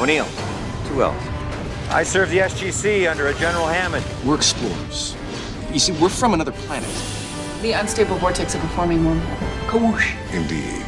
O'Neill, 2 L's. I serve the SGC under a General Hammond. We're explorers. You see, we're from another planet. The unstable vortex of a forming wormhole. Kawoosh. Indeed.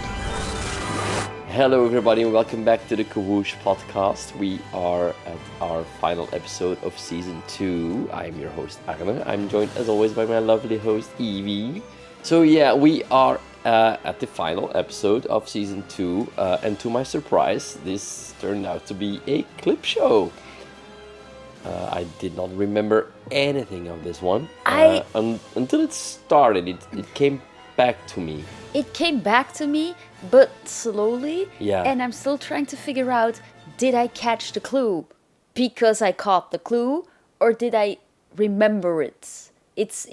Hello everybody and welcome back to the Kawoosh podcast. We are at our final episode of season 2. I'm your host Arne. I'm joined as always by my lovely host Evie. So yeah, we are at the final episode of season 2 and to my surprise this turned out to be a clip show. I did not remember anything of this one until it started. It came back to me. It came back to me, but slowly. Yeah. And I'm still trying to figure out, did I catch the clue because I caught the clue, or did I remember it? It's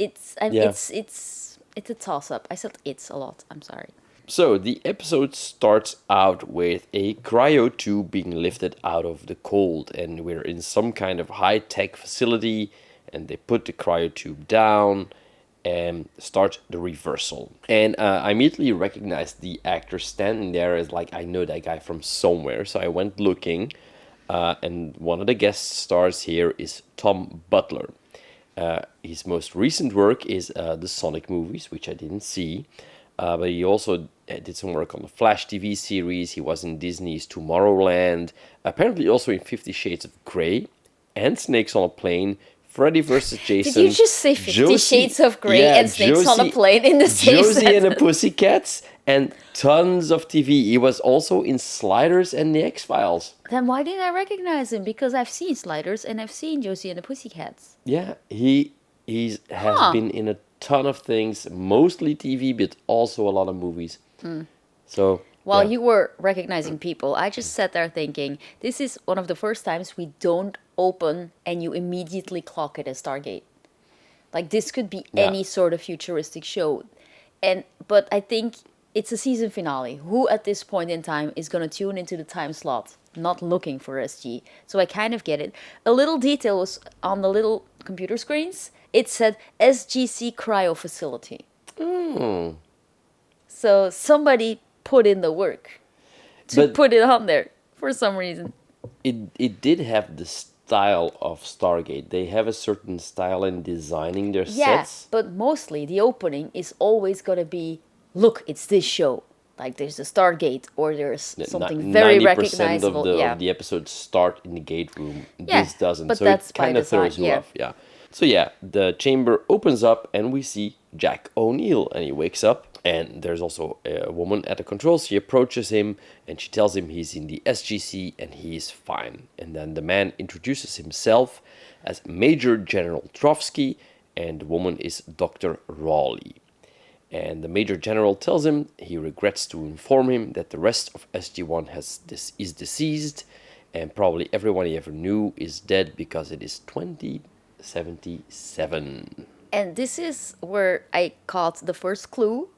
a toss-up. I said it's a lot. I'm sorry. So the episode starts out with a cryo tube being lifted out of the cold, and we're in some kind of high-tech facility, and they put the cryo tube down and start the reversal. And I immediately recognized the actor standing there as like, I know that guy from somewhere. So I went looking, and one of the guest stars here is Tom Butler. His most recent work is the Sonic movies, which I didn't see. But he also did some work on the Flash TV series. He was in Disney's Tomorrowland. Apparently also in 50 Shades of Grey and Snakes on a Plane. Freddy vs. Jason. Did you just say 50 Shades of Grey and Snakes on a Plane in the same Josie sentence? and the Pussycats and tons of TV. He was also in Sliders and the X-Files. Then why didn't I recognize him? Because I've seen Sliders and I've seen Josie and the Pussycats. Yeah, he has been in a ton of things, mostly TV, but also a lot of movies. So While yeah. you were recognizing people, I just sat there thinking, this is one of the first times we don't open and you immediately clock it as Stargate. Like, this could be any sort of futuristic show. But I think it's a season finale. Who at this point in time is going to tune into the time slot, not looking for SG? So I kind of get it. A little detail was on the little computer screens. It said SGC Cryo Facility. So somebody put in the work to put it on there for some reason. It did have the style of Stargate. They have a certain style in designing their sets. Yes, but mostly the opening is always going to be, look, it's this show. Like there's a Stargate or there's something very 90% recognizable. of the episodes start in the gate room. Yeah, This doesn't. but So that's it kind by of throws design, you yeah. off. Yeah. So yeah, the chamber opens up and we see Jack O'Neill and he wakes up. And there's also a woman at the controls. She approaches him and she tells him he's in the SGC and he's fine. And then the man introduces himself as Major General Trovsky and the woman is Dr. Raleigh. And the Major General tells him he regrets to inform him that the rest of SG-1 is deceased and probably everyone he ever knew is dead because it is 2077. And this is where I caught the first clue.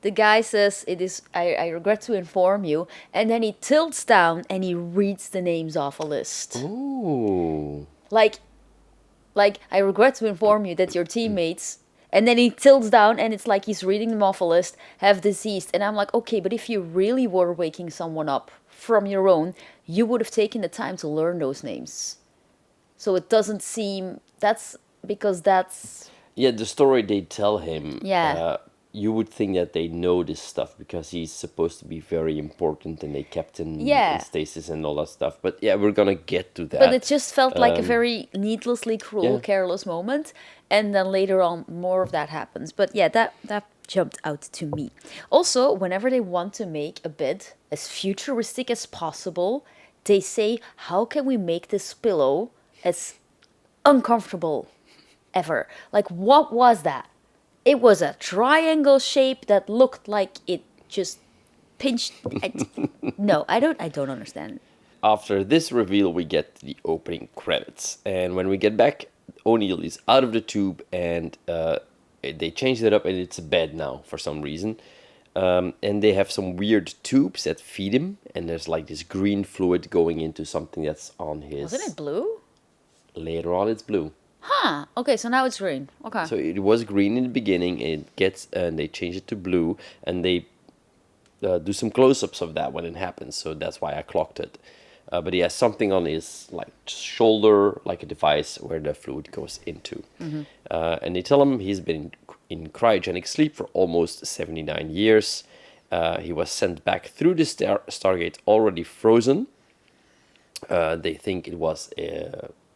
The guy says, I regret to inform you. And then he tilts down and he reads the names off a list. Ooh. Like, I regret to inform you that your teammates... And then he tilts down and it's like he's reading them off a list, have deceased. And I'm like, okay, but if you really were waking someone up from your own, you would have taken the time to learn those names. So it doesn't seem... That's... Because that's... Yeah, the story they tell him... Yeah. You would think that they know this stuff because he's supposed to be very important and they kept him Yeah. in stasis and all that stuff. But yeah, we're gonna get to that. But it just felt like a very needlessly cruel, yeah. careless moment. And then later on, more of that happens. But yeah, that jumped out to me. Also, whenever they want to make a bit as futuristic as possible, they say, how can we make this pillow as uncomfortable ever? Like, what was that? It was a triangle shape that looked like it just pinched. No, I don't understand. After this reveal, we get the opening credits. And when we get back, O'Neill is out of the tube and they changed it up and it's a bed now for some reason. And they have some weird tubes that feed him. And there's like this green fluid going into something that's on his... Wasn't it blue? Later on, it's blue. Huh. Okay, so now it's green. Okay. So it was green in the beginning, and they change it to blue, and they do some close-ups of that when it happens. So that's why I clocked it. but he has something on his like shoulder, like a device where the fluid goes into. And they tell him he's been in cryogenic sleep for almost 79 years. He was sent back through the Stargate already frozen. They think it was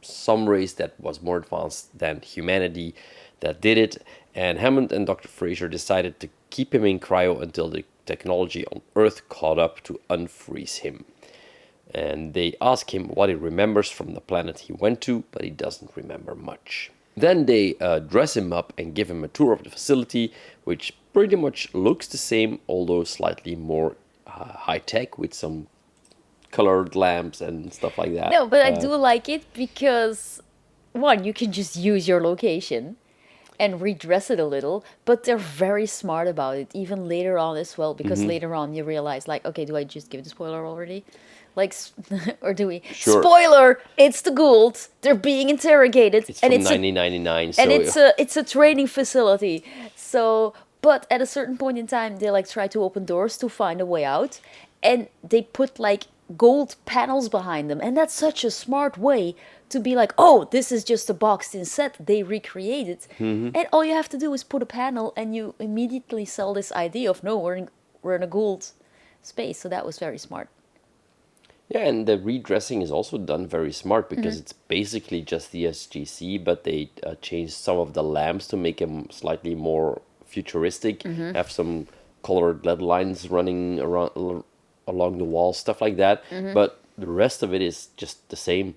some race that was more advanced than humanity that did it. And Hammond and Dr. Fraser decided to keep him in cryo until the technology on Earth caught up to unfreeze him. And they ask him what he remembers from the planet he went to, but he doesn't remember much. Then they dress him up and give him a tour of the facility, which pretty much looks the same, although slightly more high-tech with some colored lamps and stuff like that. No, but I do like it because, one, you can just use your location and redress it a little, but they're very smart about it, even later on as well, because later on you realize, like, okay, do I just give the spoiler already? Like, or do we? Sure. Spoiler! It's the Goa'uld. They're being interrogated, It's from 1999, so and it's a training facility. So, but at a certain point in time, they like try to open doors to find a way out, and they put like gold panels behind them, and that's such a smart way to be like, oh, this is just a boxed-in set they recreated, and all you have to do is put a panel, and you immediately sell this idea of no, we're in a Goa'uld space. So that was very smart. Yeah, and the redressing is also done very smart because it's basically just the SGC, but they changed some of the lamps to make them slightly more futuristic, have some colored LED lines running around along the wall, stuff like that. But the rest of it is just the same.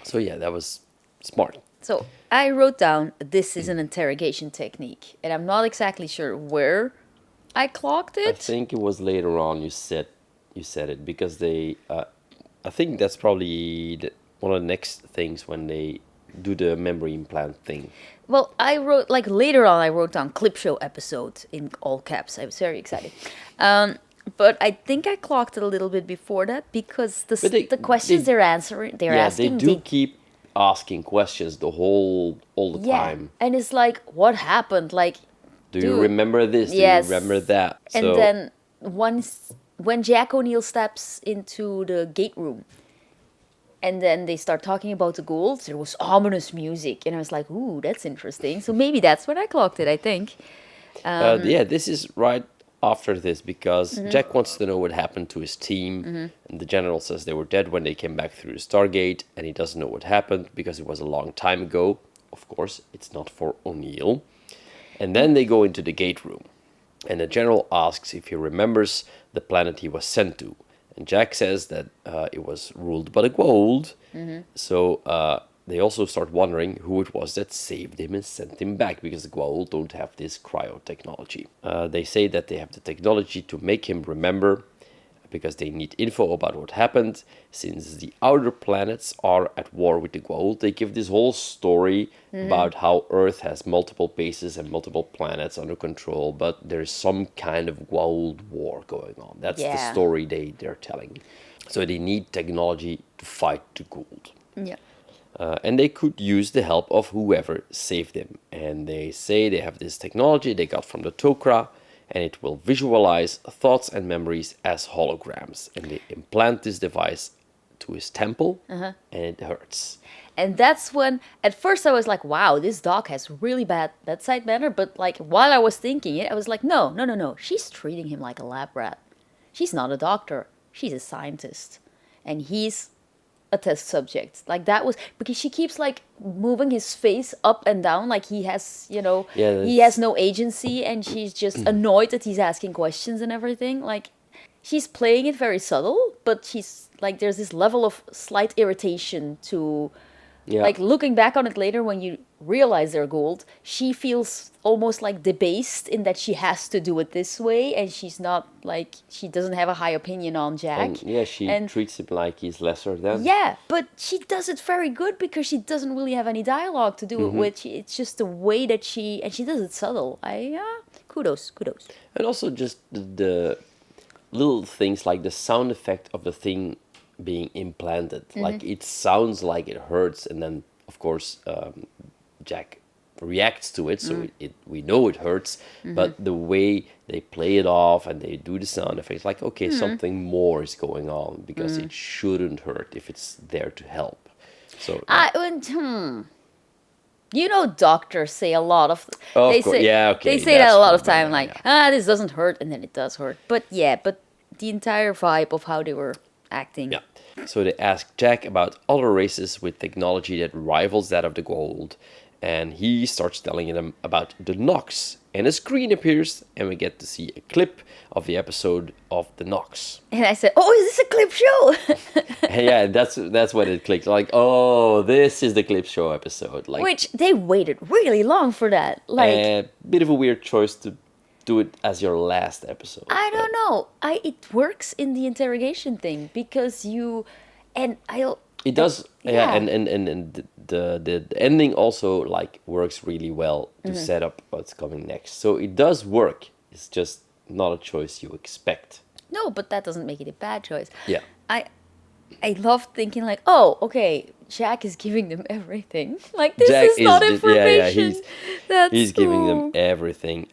So yeah, that was smart. So I wrote down, this is an interrogation technique, and I'm not exactly sure where I clocked it. I think it was later on you said it because they I think that's probably one of the next things when they do the memory implant thing. Well, I wrote, like later on, I wrote down clip show episode in all caps. I was very excited. But I think I clocked it a little bit before that because the questions they're asking. They do keep asking questions all the time. And it's like, what happened? Like, do you remember this? Yes. Do you remember that? And then when Jack O'Neill steps into the gate room, and then they start talking about the Goa'uld, there was ominous music, and I was like, ooh, that's interesting. So maybe that's when I clocked it, I think. Yeah, this is right after this because Jack wants to know what happened to his team, and the general says they were dead when they came back through the Stargate, and he doesn't know what happened because it was a long time ago. Of course, it's not for O'Neill. And then they go into the gate room, and the general asks if he remembers the planet he was sent to. And Jack says that it was ruled by the goa'uld. So they also start wondering who it was that saved him and sent him back, because the goa'uld don't have this cryo technology. They say that they have the technology to make him remember, because they need info about what happened. Since the outer planets are at war with the goa'uld, they give this whole story about how Earth has multiple bases and multiple planets under control, but there's some kind of goa'uld war going on. That's the story they're telling. So they need technology to fight the goa'uld. Yeah. And they could use the help of whoever saved them. And they say they have this technology they got from the Tok'ra, and it will visualize thoughts and memories as holograms. And they implant this device to his temple, and it hurts. And that's when, at first I was like, wow, this doc has really bad bedside manner. But like, while I was thinking it, I was like, no. She's treating him like a lab rat. She's not a doctor. She's a scientist. And he's a test subject. Like, that was, because she keeps like moving his face up and down like he has, he has no agency, and she's just annoyed that he's asking questions and everything. Like, she's playing it very subtle, but she's like, there's this level of slight irritation to, like, looking back on it later when you realize they're goa'uld, she feels almost like debased in that she has to do it this way, and she's not like, she doesn't have a high opinion on Jack. And she treats him like he's lesser than. Yeah, but she does it very good because she doesn't really have any dialogue to do it with. It's just the way that she does it subtle. Kudos. And also just the little things like the sound effect of the thing being implanted. Like, it sounds like it hurts, and then of course Jack reacts to it, so we know it hurts, but the way they play it off and they do the sound effects, like, okay, something more is going on, because it shouldn't hurt if it's there to help. So You know, doctors say a lot of. Oh, They of course. say, Yeah, okay, They say that that's a lot of true. time, Yeah, like, this doesn't hurt, and then it does hurt. But the entire vibe of how they were acting. Yeah. So they ask Jack about other races with technology that rivals that of the goa'uld, and he starts telling them about the Nox. And a screen appears, and we get to see a clip of the episode of the Nox. And I said, "Oh, is this a clip show?" And yeah, that's when it clicked. Like, oh, this is the clip show episode. Like, Which they waited really long for that. Like, a bit of a weird choice to do it as your last episode. I don't know. It works in the interrogation thing because you, and I. It does, yeah, yeah. and the ending also like works really well to set up what's coming next. So it does work. It's just not a choice you expect. No, but that doesn't make it a bad choice. Yeah. I love thinking like, oh, okay, Jack is giving them everything. Like this Jack is not yeah, information. he's giving them everything.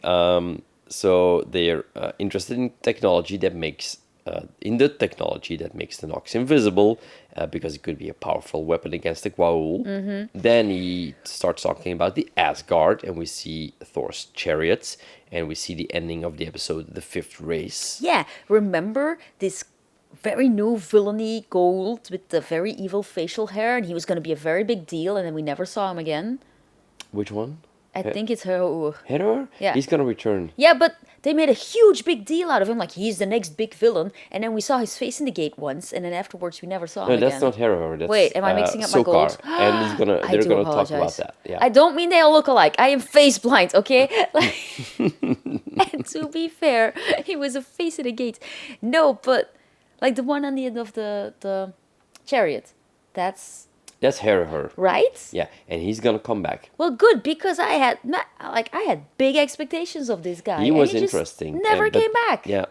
So they're interested in technology that makes the Nox invisible, because it could be a powerful weapon against the goa'uld. Then he starts talking about the Asgard, and we see Thor's chariots, and we see the ending of the episode, the fifth race. Yeah, remember this very new villainy goa'uld with the very evil facial hair, and he was going to be a very big deal, and then we never saw him again. Which one? I think it's her. Hedor? Yeah. He's gonna return. Yeah, but they made a huge big deal out of him, like he's the next big villain, and then we saw his face in the gate once, and then afterwards we never saw him No, again. that's not Hedor. That's, Wait, am I mixing up my Sokar. goals? And I they're do gonna talk about apologize. that. Yeah. I don't mean they all look alike. I am face blind, okay? Like, and to be fair, he was a face in the gate. No, but like the one on the end of the chariot, that's That's Hedor. right. Yeah, and he's gonna come back. Well, good, because I had big expectations of this guy. He and was just interesting. Never but- came back. Yeah,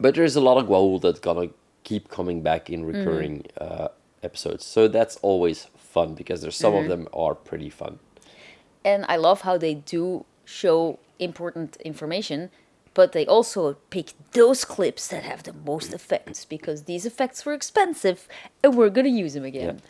but there's a lot of goa'uld that's gonna keep coming back in recurring episodes. So that's always fun, because there's some of them are pretty fun. And I love how they do show important information, but they also pick those clips that have the most effects, because these effects were expensive and we're gonna use them again.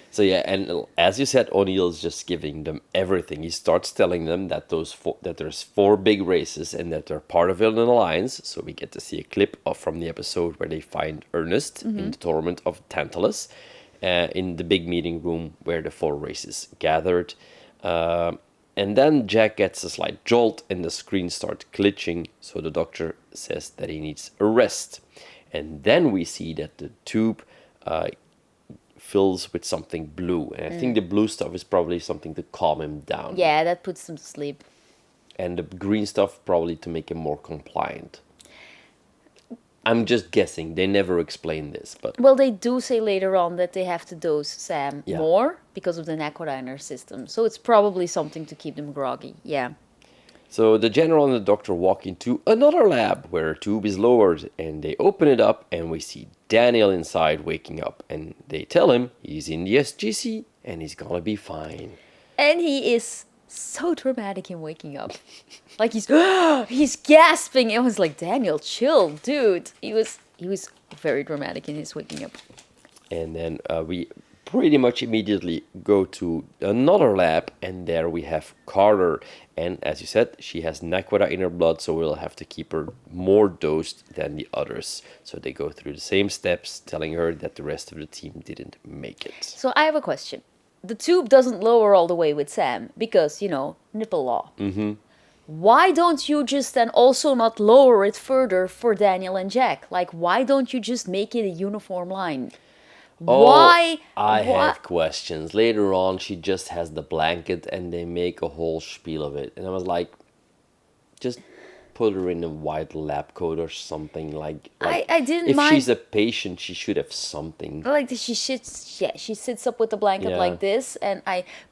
So yeah, and as you said, O'Neill's just giving them everything. He starts telling them that there's 4 big races and that they're part of an alliance. So we get to see a clip from the episode where they find Ernest in the tournament of Tantalus, in the big meeting room where the 4 races gathered. And then Jack gets a slight jolt and the screen starts glitching. So the doctor says that he needs a rest. And then we see that the tube fills with something blue, and I think the blue stuff is probably something to calm him down. Yeah, that puts them to sleep. And the green stuff probably to make him more compliant. I'm just guessing. They never explain this, but Well, they do say later on that they have to dose Sam Yeah. more because of the Naquadiner system. So it's probably something to keep them groggy. Yeah. so the general and the doctor walk into another lab where a tube is lowered, and they open it up, and we see Daniel inside waking up, and they tell him he's in the SGC and he's gonna be fine. And he is so dramatic in waking up. Like he's gasping. It was like, Daniel, chill, dude. He was very dramatic in his waking up. And then we pretty much immediately go to another lab, and there we have Carter. And as you said, she has Naquada in her blood, so we'll have to keep her more dosed than the others. So they go through the same steps, telling her that the rest of the team didn't make it. So I have a question. The tube doesn't lower all the way with Sam because, nipple law. Mm-hmm. Why don't you just then also not lower it further for Daniel and Jack? Like, why don't you just make it a uniform line? Why? I have questions. Later on, she just has the blanket, and they make a whole spiel of it. And I was like, just put her in a white lab coat or something. Like I didn't if mind. she's a patient, she should have something. Like she sits up with the blanket Yeah. like this,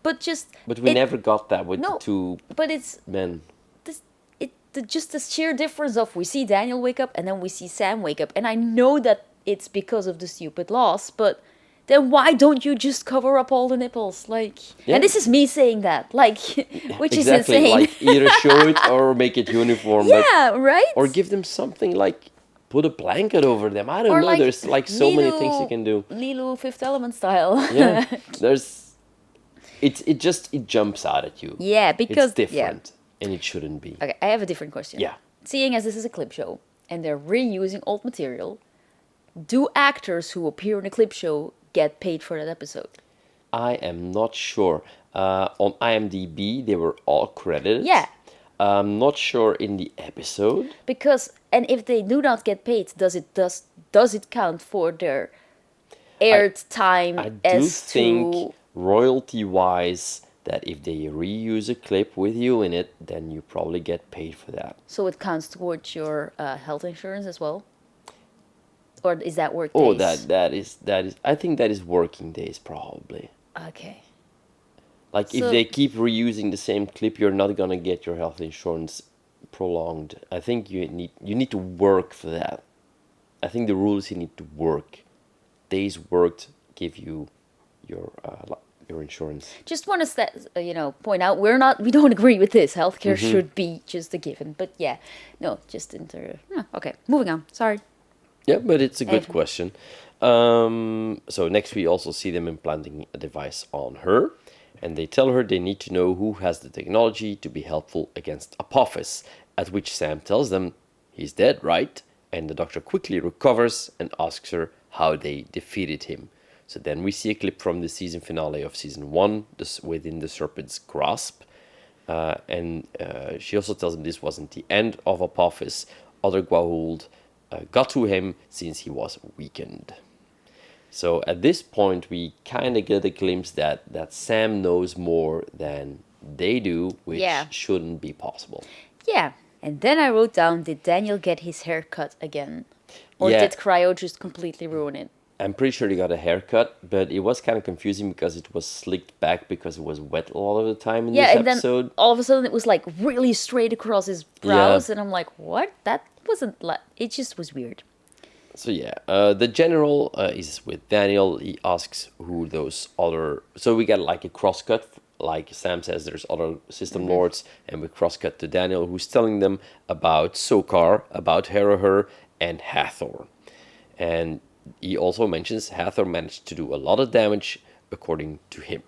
but we never got that with No. the 2 But it's men. just the sheer difference of we see Daniel wake up and then we see Sam wake up, and I know that it's because of the stupid loss, but then why don't you just cover up all the nipples? Like, Yeah. and this is me saying that, like, which is Exactly, insane. like either show it or make it uniform. but- Yeah, right? or give them something like put a blanket over them. I don't Or know. There's like so many things you Lilo- can do. Lilo Fifth Element style. Yeah, there's it jumps out at you. Yeah, because it's different and it shouldn't be. Okay, I have a different question. Yeah. Seeing as this is a clip show and they're reusing old material, do actors who appear in a clip show get paid for that episode? I am not sure. On IMDb, they were all credited. Yeah. I'm not sure in the episode. Because, and if they do not get paid, does it count for their aired time I do as think to... royalty-wise that if they reuse a clip with you in it, then you probably get paid for that. So it counts towards your health insurance as well? Or is that work Oh, days? that is. I think that is working days probably. Okay. Like if So- they keep reusing the same clip, you're not gonna get your health insurance prolonged. I think you need to work for that. I think the rule is you need to work. Days worked give you your insurance. Just want to point out we don't agree with this. Healthcare Mm-hmm. should be just a given. But yeah, no, just okay, moving on. Sorry. Yeah, but it's a good Evan. question. So next we also see them implanting a device on her, and they tell her they need to know who has the technology to be helpful against Apophis, at which Sam tells them he's dead, right? And the doctor quickly recovers and asks her how they defeated him. So then we see a clip from the season finale of season 1, within the serpent's grasp. And she also tells him this wasn't the end of Apophis. Other goa'uld got to him since he was weakened. So at this point, we kind of get a glimpse that Sam knows more than they do, which Yeah. shouldn't be possible. Yeah. And then I wrote down, did Daniel get his hair cut again? Or Yeah. did Cryo just completely ruin it? I'm pretty sure he got a haircut, but it was kind of confusing because it was slicked back because it was wet a lot of the time in Yeah, this and episode. then all of a sudden it was like really straight across his brows, and I'm like, what? That wasn't like, it just was weird. So yeah, the general is with Daniel. He asks who those other... So we get like a crosscut. Like Sam says, there's other system lords. And we crosscut to Daniel, who's telling them about Sokar, about Harrower, and Hathor. And he also mentions Hathor managed to do a lot of damage, according to him.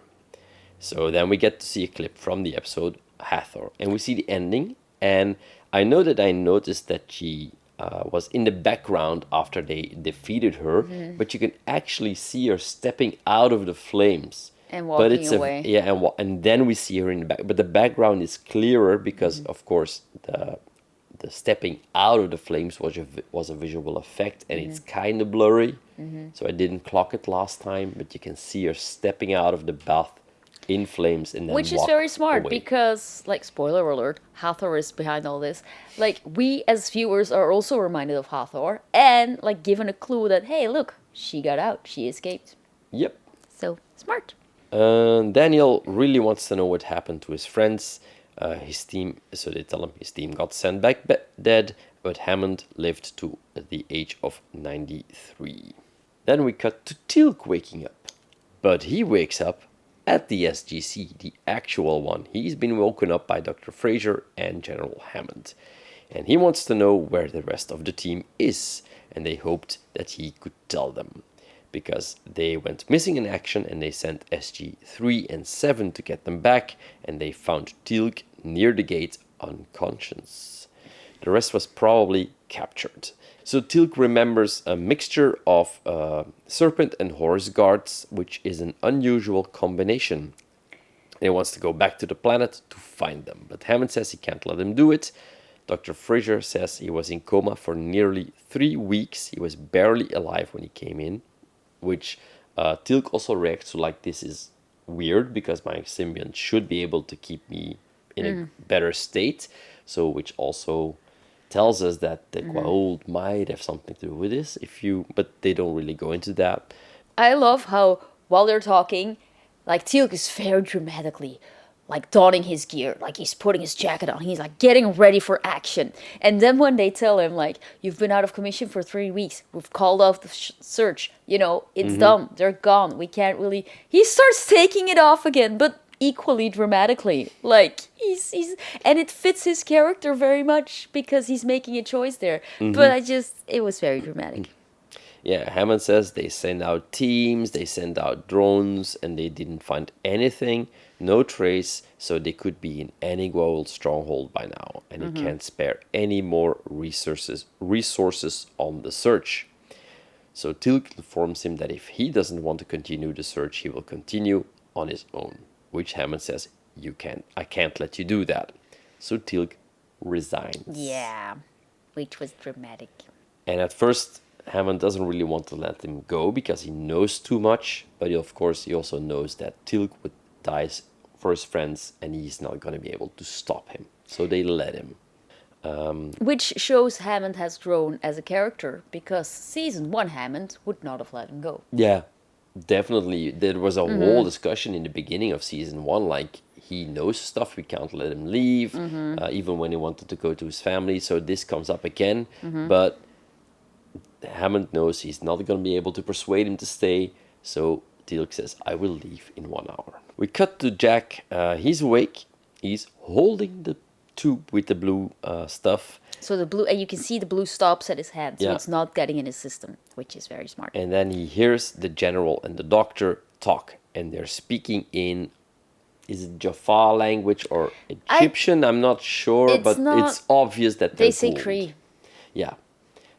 So then we get to see a clip from the episode, Hathor. And we see the ending. And I know that I noticed that she... was in the background after they defeated her, but you can actually see her stepping out of the flames. And but walking it's away. And then we see her in the back. But the background is clearer because, of course, the stepping out of the flames was a visual effect, and it's kind of blurry. So I didn't clock it last time, but you can see her stepping out of the bath in flames and then Which is walk very smart away. because, like, spoiler alert, Hathor is behind all this. Like, we as viewers are also reminded of Hathor and, like, given a clue that, hey, look, she got out, she escaped. Yep. So, smart. Daniel really wants to know what happened to his friends. His team, so they tell him his team got sent back dead, but Hammond lived to the age of 93. Then we cut to Teal'c waking up. But he wakes up at the SGC, the actual one. He's been woken up by Dr. Fraser and General Hammond. And he wants to know where the rest of the team is, and they hoped that he could tell them. Because they went missing in action and they sent SG-3 and 7 to get them back, and they found Teal'c near the gate unconscious. The rest was probably captured. So Teal'c remembers a mixture of serpent and horse guards, which is an unusual combination. And he wants to go back to the planet to find them, but Hammond says he can't let him do it. Dr. Fraser says he was in coma for nearly 3 weeks. He was barely alive when he came in, which Teal'c also reacts to like, this is weird because my symbiont should be able to keep me in a better state. So which also tells us that the goa'uld might have something to do with this, but they don't really go into that. I love how, while they're talking, like, Teal'c is very dramatically, like donning his gear, like he's putting his jacket on, he's like getting ready for action. And then when they tell him like, you've been out of commission for 3 weeks, we've called off the search, you know, it's done, they're gone, we can't really, he starts taking it off again, but equally dramatically, like he's and it fits his character very much because he's making a choice there. But it was very dramatic. Yeah, Hammond says they send out teams, they send out drones, and they didn't find anything, no trace, so they could be in any goa'uld stronghold by now, and he can't spare any more resources on the search. So Teal'c informs him that if he doesn't want to continue the search, he will continue on his own, which Hammond says, I can't let you do that. So Teal'c resigns. Yeah, which was dramatic. And at first, Hammond doesn't really want to let him go because he knows too much, but of course he also knows that Teal'c would die for his friends and he's not going to be able to stop him. So they let him. Which shows Hammond has grown as a character, because season 1 Hammond would not have let him go. Yeah, definitely. There was a whole discussion in the beginning of season 1, like he knows stuff, we can't let him leave, even when he wanted to go to his family. So this comes up again, but Hammond knows he's not going to be able to persuade him to stay, so Teal'c says, I will leave in 1 hour. We cut to Jack. He's awake. He's holding the tube with the blue stuff. So the blue, and you can see the blue stops at his hand, so Yeah. it's not getting in his system, which is very smart. And then he hears the general and the doctor talk, and they're speaking in, is it Jaffa language or Egyptian? I'm not sure, It's but not- it's obvious that They they're say Goa'uld. Cree. Yeah.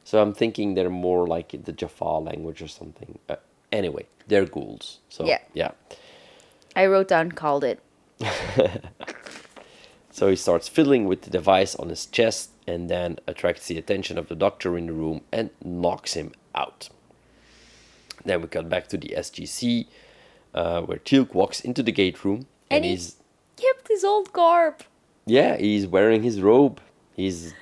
So I'm thinking they're more like the Jaffa language or something. Anyway, they're ghouls. So yeah. I wrote down, called it. So he starts fiddling with the device on his chest and then attracts the attention of the doctor in the room and knocks him out. Then we cut back to the SGC, where Teal'c walks into the gate room and he he's kept his old garb. he's wearing his robe. He's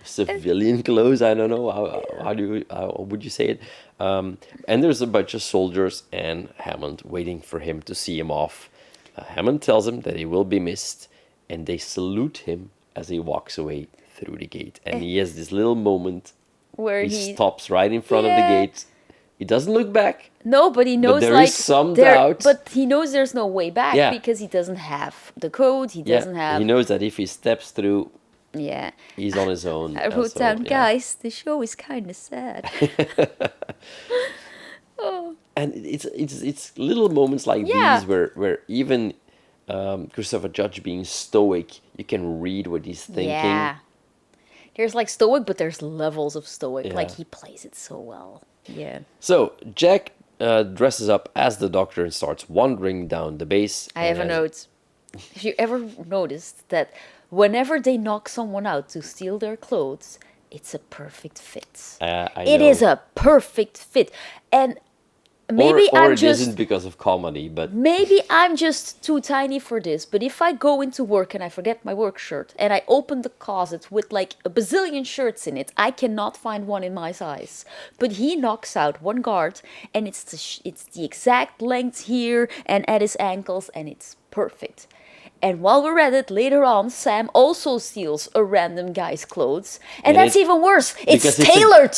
civilian clothes. I don't know how would you say it. And there's a bunch of soldiers and Hammond waiting for him to see him off. Hammond tells him that he will be missed, and they salute him as he walks away through the gate. And he has this little moment Where he stops right in front of the Yeah. gate. He doesn't look back. No, but he knows there like is some doubt. But he knows there's no way back Yeah. because he doesn't have the code. He doesn't have. He knows that if he steps through, Yeah. he's on his own. I wrote so, down, yeah. guys, the show is kind of sad. And it's little moments like Yeah. these where even Christopher Judge being stoic, you can read what he's thinking. Yeah. There's like stoic, but there's levels of stoic. Yeah. Like he plays it so well. Yeah. So Jack dresses up as the doctor and starts wandering down the base. I have a and note. If you ever noticed that whenever they knock someone out to steal their clothes, it's a perfect fit. It know. is a perfect fit. And maybe or I'm it just isn't because of comedy, but maybe I'm just too tiny for this, but if I go into work and I forget my work shirt and I open the closet with like a bazillion shirts in it, I cannot find one in my size. But he knocks out one guard and it's the exact length here and at his ankles, and it's perfect. And while we're at it, later on, Sam also steals a random guy's clothes. And that's even worse. It's because it's a- tailored.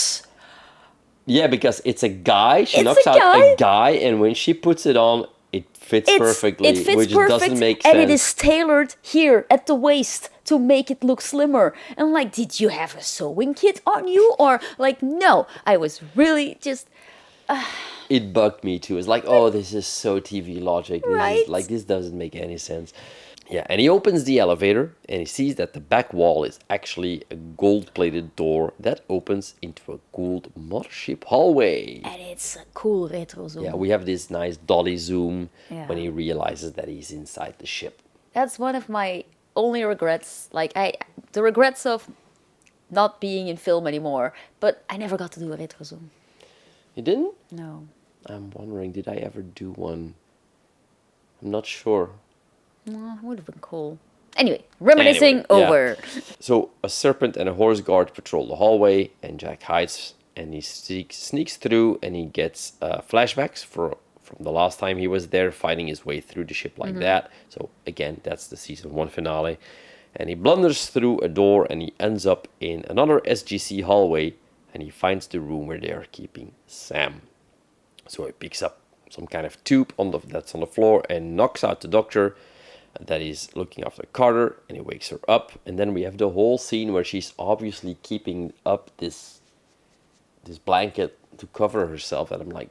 yeah, because it's a guy. She It's knocks a out guy. a guy, and when she puts it on, it fits perfectly, It fits which perfect, doesn't make and sense. it is tailored here at the waist to make it look slimmer. And like, did you have a sewing kit on you? Or like, no, I was really just... It bugged me too. It's like, oh, this is so TV logic. This Right? is, like, this doesn't make any sense. Yeah, and he opens the elevator and he sees that the back wall is actually a gold-plated door that opens into a gold mothership hallway. And it's a cool retro zoom. Yeah, we have this nice dolly zoom Yeah. when he realizes that he's inside the ship. That's one of my only regrets. Like, the regrets of not being in film anymore. But I never got to do a retro zoom. You didn't? No. I'm wondering, did I ever do one? I'm not sure. Well, would have been cool. Anyway, reminiscing Anyway, yeah. over. So a serpent and a horse guard patrol the hallway, and Jack hides and he sneaks through, and he gets flashbacks from the last time he was there, fighting his way through the ship like that. So again, that's the season 1 finale. And he blunders through a door and he ends up in another SGC hallway, and he finds the room where they are keeping Sam. So he picks up some kind of tube that's on the floor and knocks out the doctor that is looking after Carter, and he wakes her up. And then we have the whole scene where she's obviously keeping up this blanket to cover herself, and I'm like,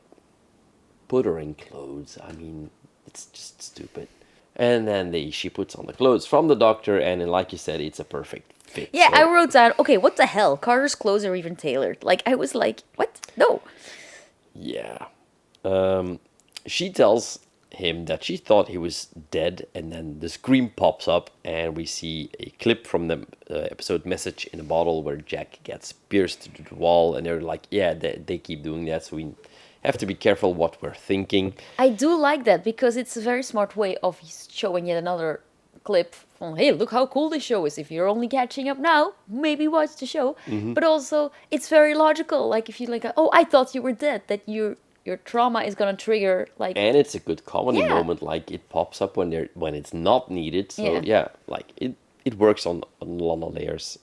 put her in clothes. I mean, it's just stupid. And then she puts on the clothes from the doctor, and then, like you said, it's a perfect fit. Yeah, So- I wrote down, okay, what the hell? Carter's clothes are even tailored. Like, I was like, what? No. Yeah. She tells him that she thought he was dead, and then the screen pops up, and we see a clip from the episode Message in a Bottle where Jack gets pierced to the wall, and they're like, yeah, they keep doing that, so we have to be careful what we're thinking. I do like that because it's a very smart way of showing yet another clip from, hey, look how cool this show is. If you're only catching up now, maybe watch the show. But also, it's very logical. Like, if you like, oh, I thought you were dead, that your trauma is gonna trigger, like... And it's a good comedy Yeah. moment, like it pops up when it's not needed. So Yeah. yeah, like it works on a lot of layers.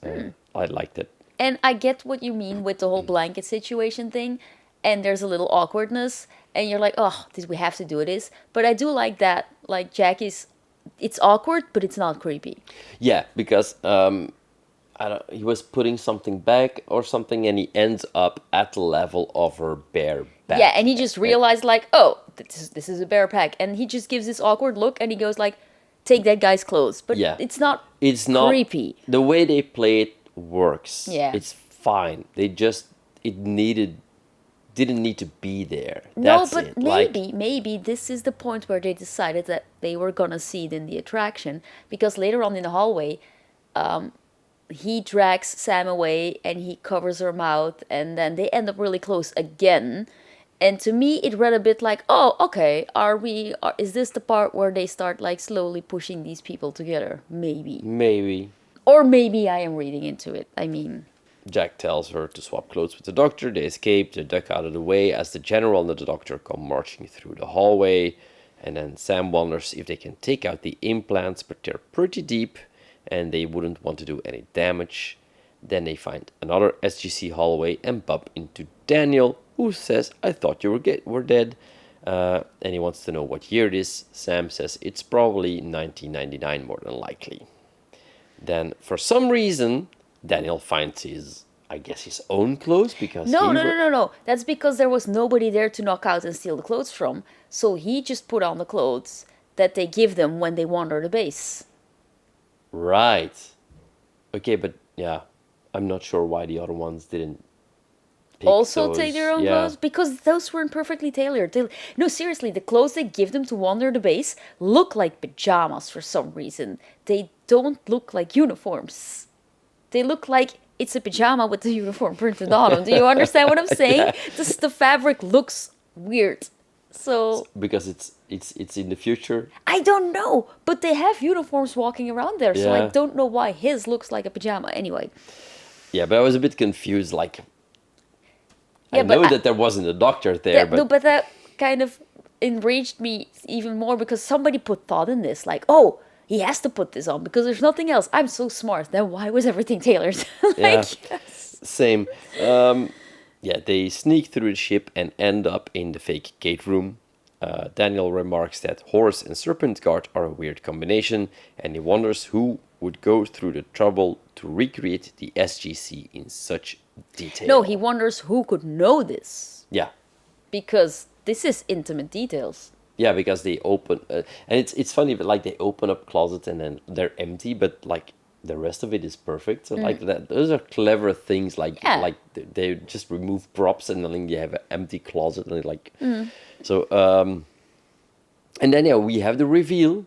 I liked it. And I get what you mean with the whole blanket situation thing. And there's a little awkwardness. And you're like, oh, did we have to do this? But I do like that. Like, Jack is... It's awkward, but it's not creepy. Yeah, because he was putting something back or something, and he ends up at the level of her bare back. Yeah, and he just realized, like, oh, this is a bare pack. And he just gives this awkward look, and he goes like, take that guy's clothes. But Yeah. it's not creepy. The way they play it works. Yeah. It's fine. Didn't need to be there. That's no, but it. maybe this is the point where they decided that they were gonna see it in the attraction, because later on in the hallway, he drags Sam away and he covers her mouth, and then they end up really close again. And to me, it read a bit like, oh, okay, is this the part where they start like slowly pushing these people together? Maybe. Or maybe I am reading into it. I mean... Jack tells her to swap clothes with the doctor. They escape. They duck out of the way as the general and the doctor come marching through the hallway. And then Sam wonders if they can take out the implants, but they're pretty deep and they wouldn't want to do any damage. Then they find another SGC hallway and bump into Daniel, who says, I thought you were dead. And he wants to know what year it is. Sam says it's probably 1999 more than likely. Then, for some reason, Daniel finds his own clothes because No. That's because there was nobody there to knock out and steal the clothes from. So he just put on the clothes that they give them when they wander the base. Right. Okay, but yeah, I'm not sure why the other ones didn't pick Also those. take their own Yeah. clothes? Because those weren't perfectly tailored. No, seriously, the clothes they give them to wander the base look like pajamas for some reason. They don't look like uniforms. They look like it's a pajama with the uniform printed on them. Do you understand what I'm saying? The fabric looks weird. So Because it's in the future. I don't know, but they have uniforms walking around there, so I Yeah. don't know why his looks like a pajama. Anyway, Yeah, but I was a bit confused. Like, I Yeah, but know that there wasn't a doctor there, but that kind of enraged me even more because somebody put thought in this. Like, oh, he has to put this on because there's nothing else. I'm so smart. Then why was everything tailored? yeah, same. Yeah, they sneak through the ship and end up in the fake gate room. Daniel remarks that horse and serpent guard are a weird combination, and he wonders who would go through the trouble to recreate the SGC in such detail. No, he wonders who could know this Yeah, because this is intimate details. yeah, because they open, and it's funny, but like they open up closets and then they're empty, but like the rest of it is perfect. So like that, those are clever things. Like Yeah. like they just remove props and then you have an empty closet and like so. And then yeah, we have the reveal.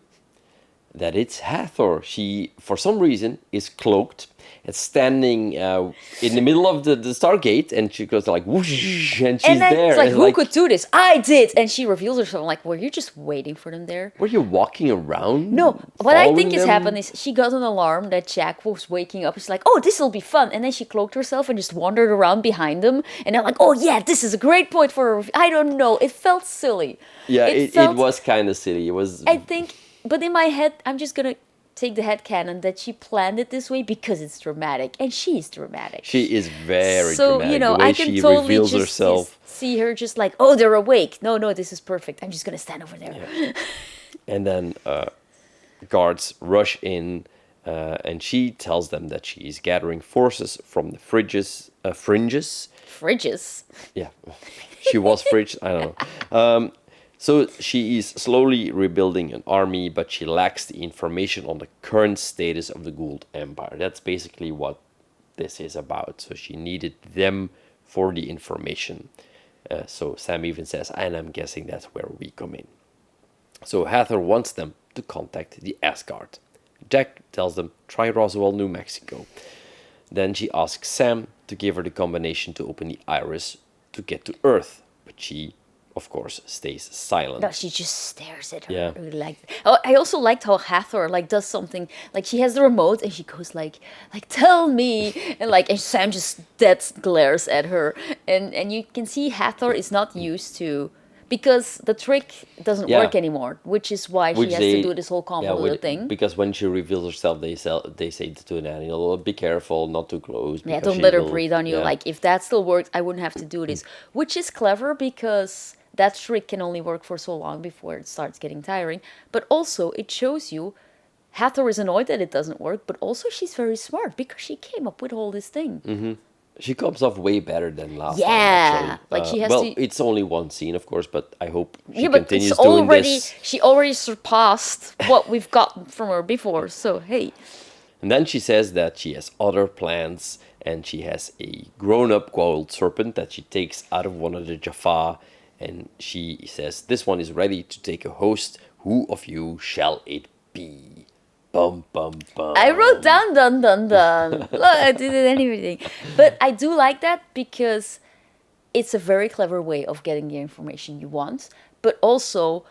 that it's Hathor. She, for some reason, is cloaked and standing in the middle of the Stargate, and she goes like whoosh, and she's And then there. it's like, and who could do this? I did. And she reveals herself. I'm like, were you just waiting for them there? Were you walking around? No, what I think following is them? happened is she got an alarm that Jack was waking up. She's like, oh, this will be fun. And then she cloaked herself and just wandered around behind them. And they're like, oh, yeah, this is a great point for her. I don't know. It felt silly. Yeah, it felt- was kind of silly. It was. I think, but in my head, I'm just going to take the headcanon that she planned it this way because it's dramatic. And she's dramatic. She is very So, dramatic. you know, the way I can she totally reveals just herself. see her just like, oh, they're awake. No, this is perfect. I'm just going to stand over there. And then guards rush in, and she tells them that she is gathering forces from the fringes. Fridges. Yeah, she was fridge. I don't know. So she is slowly rebuilding an army, but she lacks the information on the current status of the Goa'uld Empire. That's basically what this is about. So she needed them for the information. So Sam even says, and I'm guessing that's where we come in. So Hathor wants them to contact the Asgard. Jack tells them, try Roswell, New Mexico. Then she asks Sam to give her the combination to open the iris to get to Earth. But she, of course, stays silent. No, she just stares at her. Yeah. I really liked. Oh, I also liked how Hathor does something like she has the remote and she goes like tell me, and Sam just dead glares at her, and you can see Hathor is not used to, because the trick doesn't Yeah. work anymore, which is why she Which has they- to do this whole convoluted thing. Because when she reveals herself, they say to an animal, be careful, not too close. Yeah, because don't she let her will- breathe on you. yeah. Like, if that still works, I wouldn't have to do this. Which is clever because that trick can only work for so long before it starts getting tiring. But also, it shows you Hathor is annoyed that it doesn't work, but also she's very smart because she came up with all this thing. She comes off way better than last Yeah, time, actually. like she has well, to- it's only one scene, of course, but I hope she Yeah, but continues it's doing already this. she already surpassed what we've gotten from her before. So hey, And then she says that she has other plans, and she has a grown-up goa'uld serpent that she takes out of one of the Jaffa, and she says, this one is ready to take a host. Who of you shall it be? Bum, bum, bum. I wrote down dun dun dun. Look, I didn't anything. But I do like that because it's a very clever way of getting the information you want. But also,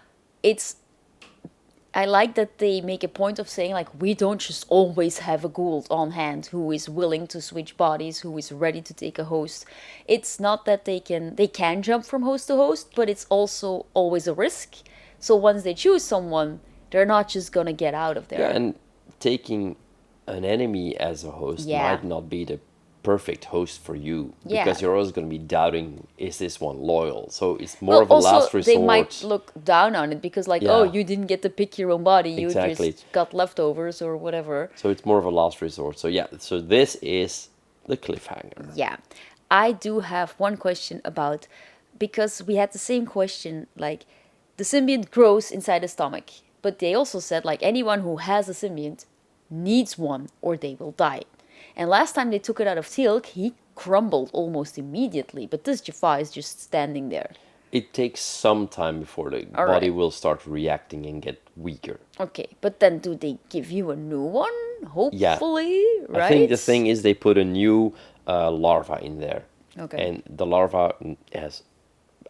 I like that they make a point of saying, like, we don't just always have a Goa'uld on hand who is willing to switch bodies, who is ready to take a host. It's not that they can jump from host to host, but it's also always a risk. So once they choose someone, they're not just gonna get out of there. Yeah, and taking an enemy as a host Yeah. might not be the perfect host for you, Yeah. because you're always going to be doubting, is this one loyal? So it's more of a also, last resort. they might look down on it because, like, Yeah. oh, you didn't get to pick your own body, you Exactly. just got leftovers or whatever. So it's more of a last resort. So yeah, so this is the cliffhanger. Yeah. I do have one question about, because we had the same question, like, the symbiont grows inside the stomach, but they also said, like, anyone who has a symbiont needs one or they will die. And last time they took it out of Teal'c, he crumbled almost immediately, but this Jaffa is just standing there. It takes some time before the All body right. will start reacting and get weaker. Okay, but then do they give you a new one? Hopefully, right? I think the thing is they put a new larva in there. Okay. And the larva has,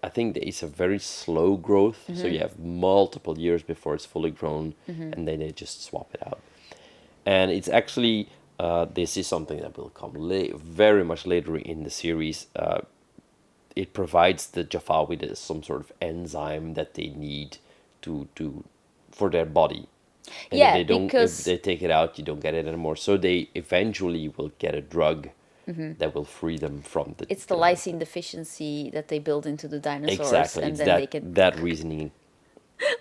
I think that it's a very slow growth. So Mm-hmm. you have multiple years before it's fully grown, and then they just swap it out. And it's actually, this is something that will come very much later in the series. It provides the Jaffa with some sort of enzyme that they need for their body. And Yeah, if they don't, because- if they take it out, you don't get it anymore. So they eventually will get a drug that will free them from the. It's the lysine deficiency that they build into the dinosaurs, Exactly, and it's then that they can. that reasoning.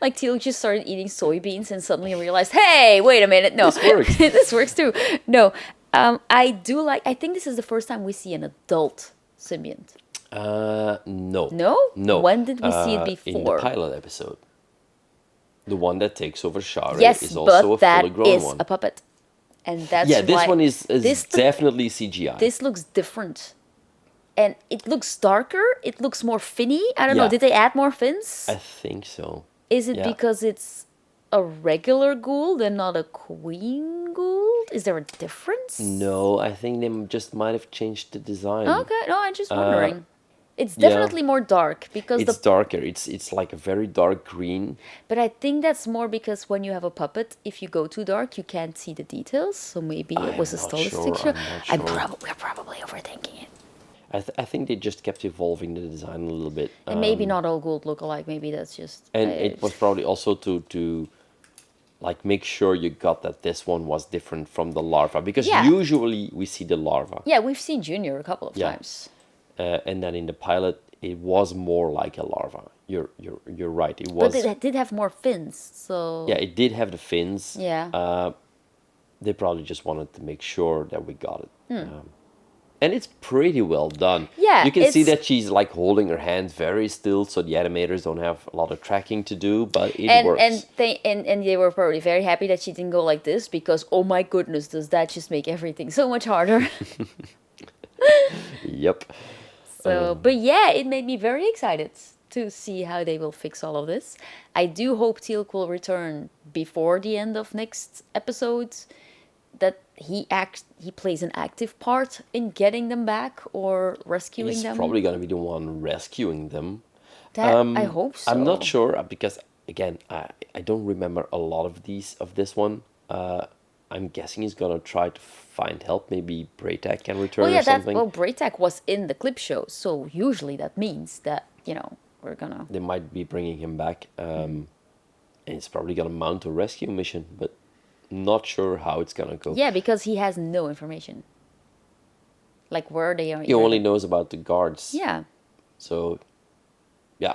Like Teal'c just started eating soybeans and suddenly realized, hey, wait a minute, no, This works. this works too. No, I do like. I think this is the first time we see an adult symbiont. No. No? No. When did we see it In the before? pilot episode. The one that takes over Shara Yes, is also but a that fully grown is one. a puppet, and that's Yeah, this why one is this definitely CGI. This looks different, and it looks darker. It looks more finny. I don't know. Yeah. Did they add more fins? I think so. Is it yeah. because it's a regular goa'uld and not a queen goa'uld? Is there a difference? No, I think they just might have changed the design. Okay, no, I'm just wondering. It's yeah. definitely more dark because It's darker. It's like a very dark green. But I think that's more because when you have a puppet, if you go too dark, you can't see the details. So maybe it was a I'm not stylistic sure, show. I'm not sure. We're probably overthinking it. I think they just kept evolving the design a little bit. And maybe not all goa'uld look alike. Maybe that's just. And it was probably also to like make sure you got that this one was different from the larva, because Yeah. usually we see the larva. Yeah, we've seen Junior a couple of Yeah. times. And then in the pilot it was more like a larva. You're right. It was. But it did have more fins, so. Yeah, it did have the fins. Yeah. They probably just wanted to make sure that we got it. Hmm. And it's pretty well done. Yeah, you can see it's- that she's like holding her hands very still, so the animators don't have a lot of tracking to do, but it works. And they were probably very happy that she didn't go like this because, oh my goodness, does that just make everything so much harder? Yep. So, but yeah, it made me very excited to see how they will fix all of this. I do hope Teal'c will return before the end of next episode. That he plays an active part in getting them back or rescuing He's them. probably gonna be the one rescuing them. That I hope so. I'm not sure because again I don't remember a lot of this one. I'm guessing he's gonna try to find help. Maybe Braytac can return Well, yeah, or something. well, Braytac was in the clip show, so usually that means that we're gonna. They might be bringing him back, and he's probably gonna mount a rescue mission, but not sure how it's gonna go. Yeah, because he has no information. Like where they are. He only knows about the guards. Yeah. So, yeah,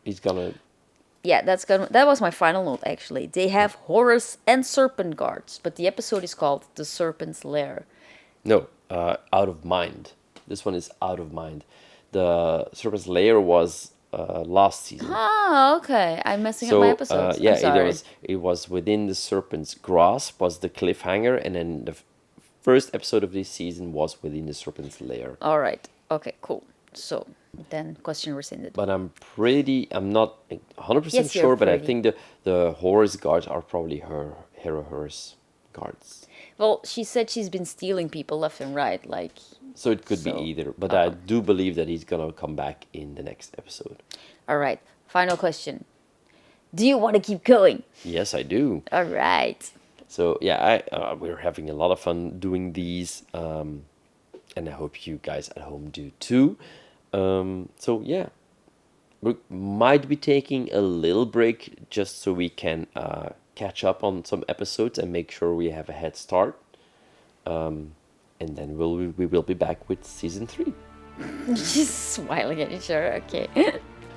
he's gonna. Yeah, that was my final note, actually. They have Horus and Serpent guards, but the episode is called The Serpent's Lair. No, Out of Mind. This one is Out of Mind. The Serpent's Lair was last season. Oh, okay. I'm messing up my episodes. Yeah, I'm sorry. it was within the Serpent's Grasp was the cliffhanger, and then the first episode of this season was within the Serpent's Lair. All right. Okay, cool. So, then question rescinded. But I'm not 100% Yes, you're sure, but I pretty. think the Horus guards are probably her Horus guards. Well, she said she's been stealing people left and right, like. So it could be So, either, but I do believe that he's gonna come back in the next episode. All right. Final question. Do you want to keep going? Yes, I do. All right. So yeah, we're having a lot of fun doing these, and I hope you guys at home do too. So yeah, we might be taking a little break just so we can catch up on some episodes and make sure we have a head start. And then we will be back with season 3. Just smiling at each other. Okay.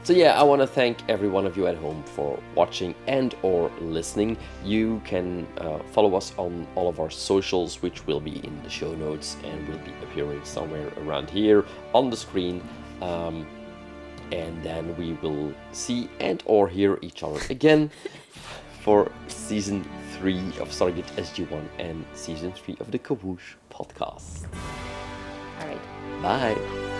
So yeah, I want to thank every one of you at home for watching and or listening. You can follow us on all of our socials, which will be in the show notes and will be appearing somewhere around here on the screen. And then we will see and or hear each other again for season 3 of Stargate SG-1 and season 3 of the Kawoosh podcast. All right. Bye.